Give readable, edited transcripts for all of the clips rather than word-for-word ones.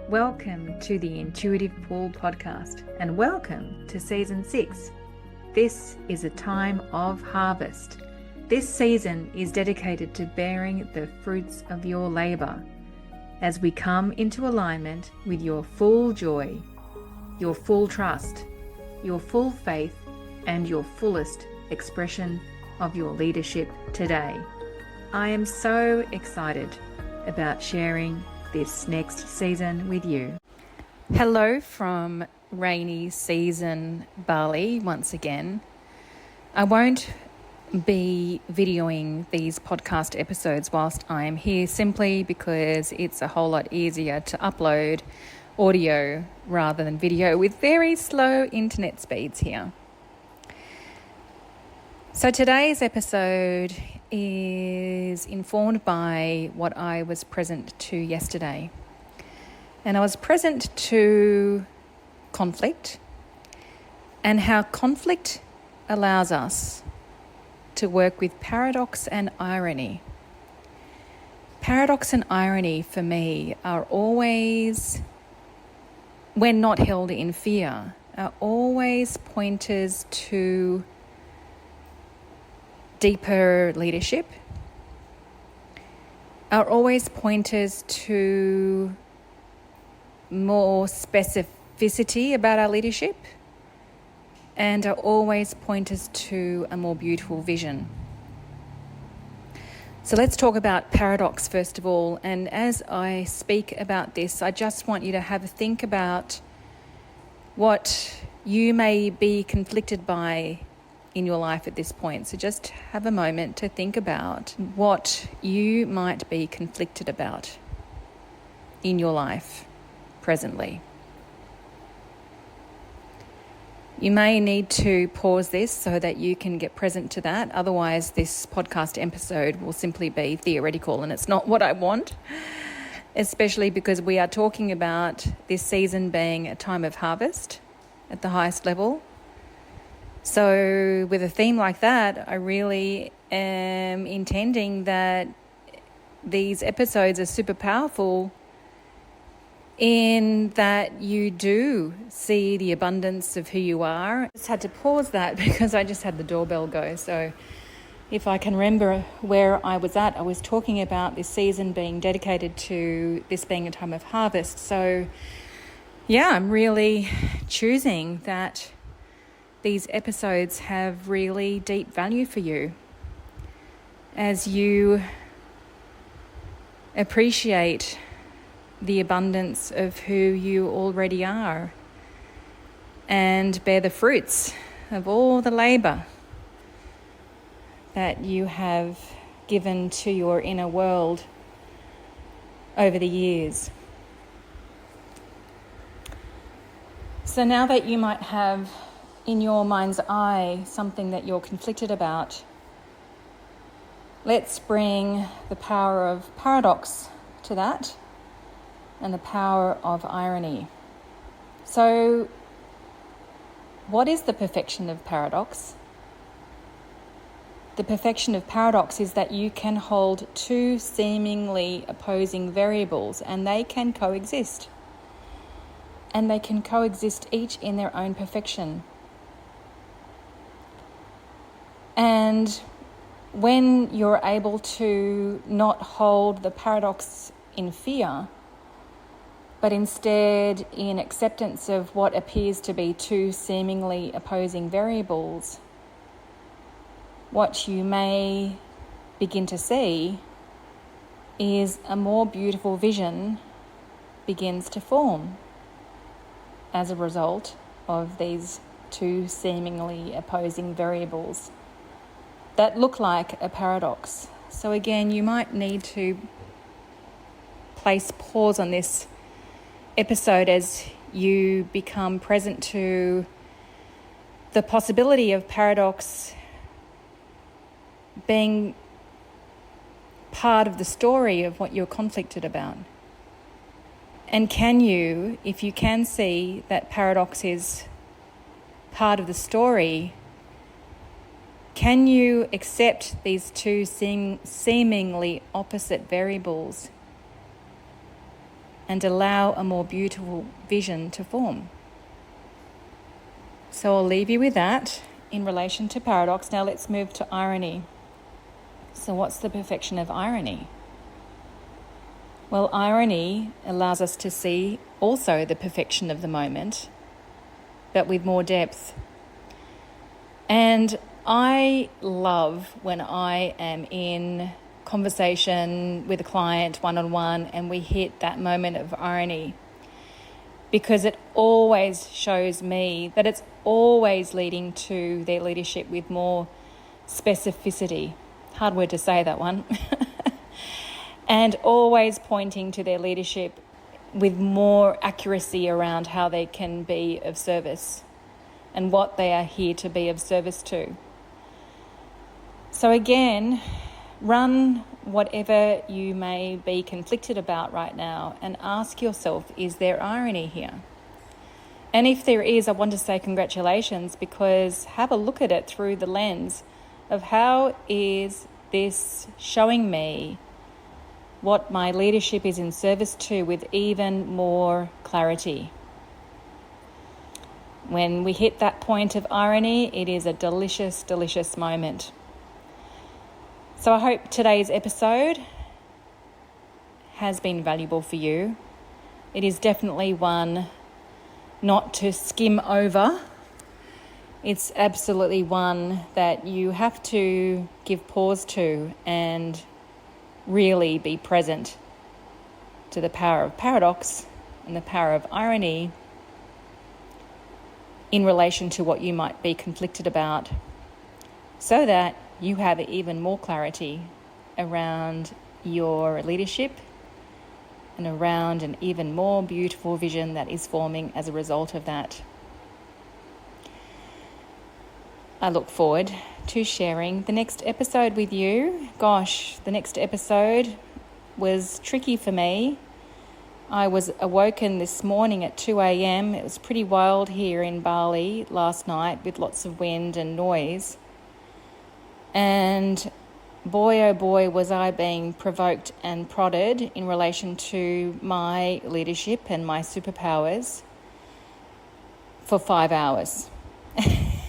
Welcome to the Intuitive Pool Podcast and welcome to Season 6. This is a time of harvest. This season is dedicated to bearing the fruits of your labor as we come into alignment with your full joy, your full trust, your full faith, and your fullest expression of your leadership today. I am so excited about sharing this next season with you. Hello from rainy season Bali once again. I won't be videoing these podcast episodes whilst I am here simply because it's a whole lot easier to upload audio rather than video with very slow internet speeds here. So today's episode is informed by what I was present to yesterday. And I was present to conflict and how conflict allows us to work with paradox and irony. Paradox and irony for me are always, when not held in fear, are always pointers to deeper leadership, are always pointers to more specificity about our leadership, and are always pointers to a more beautiful vision. So let's talk about paradox first of all. And as I speak about this, I just want you to have a think about what you may be conflicted by in your life at this point. So just have a moment to think about what you might be conflicted about in your life presently. You may need to pause this so that you can get present to that. Otherwise, this podcast episode will simply be theoretical, and it's not what I want, especially because we are talking about this season being a time of harvest at the highest level. So with a theme like that, I really am intending that these episodes are super powerful in that you do see the abundance of who you are. I just had to pause that because I just had the doorbell go. So if I can remember where I was at, I was talking about this season being dedicated to this being a time of harvest. So yeah, I'm really choosing that these episodes have really deep value for you as you appreciate the abundance of who you already are and bear the fruits of all the labor that you have given to your inner world over the years. So now that you might have in your mind's eye something that you're conflicted about, let's bring the power of paradox to that and the power of irony. So what is the perfection of paradox? The perfection of paradox is that you can hold two seemingly opposing variables and they can coexist. And they can coexist each in their own perfection. And when you're able to not hold the paradox in fear, but instead in acceptance of what appears to be two seemingly opposing variables, what you may begin to see is a more beautiful vision begins to form as a result of these two seemingly opposing variables that look like a paradox. So again, you might need to place pause on this episode as you become present to the possibility of paradox being part of the story of what you're conflicted about. And can you, if you can see that paradox is part of the story, can you accept these two seemingly opposite variables and allow a more beautiful vision to form. So I'll leave you with that in relation to paradox. Now let's move to irony. So what's the perfection of irony? Well, irony allows us to see also the perfection of the moment, but with more depth. And I love when I am in conversation with a client one-on-one and we hit that moment of irony, because it always shows me that it's always leading to their leadership with more specificity. Hard word to say, that one. And always pointing to their leadership with more accuracy around how they can be of service and what they are here to be of service to. So again, run whatever you may be conflicted about right now and ask yourself, is there irony here? And if there is, I want to say congratulations, because have a look at it through the lens of how is this showing me what my leadership is in service to with even more clarity. When we hit that point of irony, it is a delicious, delicious moment. So I hope today's episode has been valuable for you. It is definitely one not to skim over. It's absolutely one that you have to give pause to and really be present to the power of paradox and the power of irony in relation to what you might be conflicted about, so that you have even more clarity around your leadership and around an even more beautiful vision that is forming as a result of that. I look forward to sharing the next episode with you. Gosh, the next episode was tricky for me. I was awoken this morning at 2 a.m. It was pretty wild here in Bali last night with lots of wind and noise. And boy, oh boy, was I being provoked and prodded in relation to my leadership and my superpowers for 5 hours.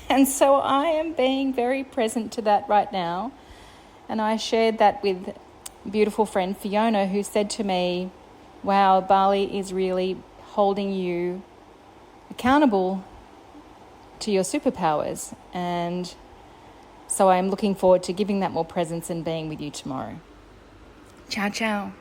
And so I am being very present to that right now. And I shared that with beautiful friend Fiona, who said to me, wow, Bali is really holding you accountable to your superpowers. And so I'm looking forward to giving that more presence and being with you tomorrow. Ciao, ciao.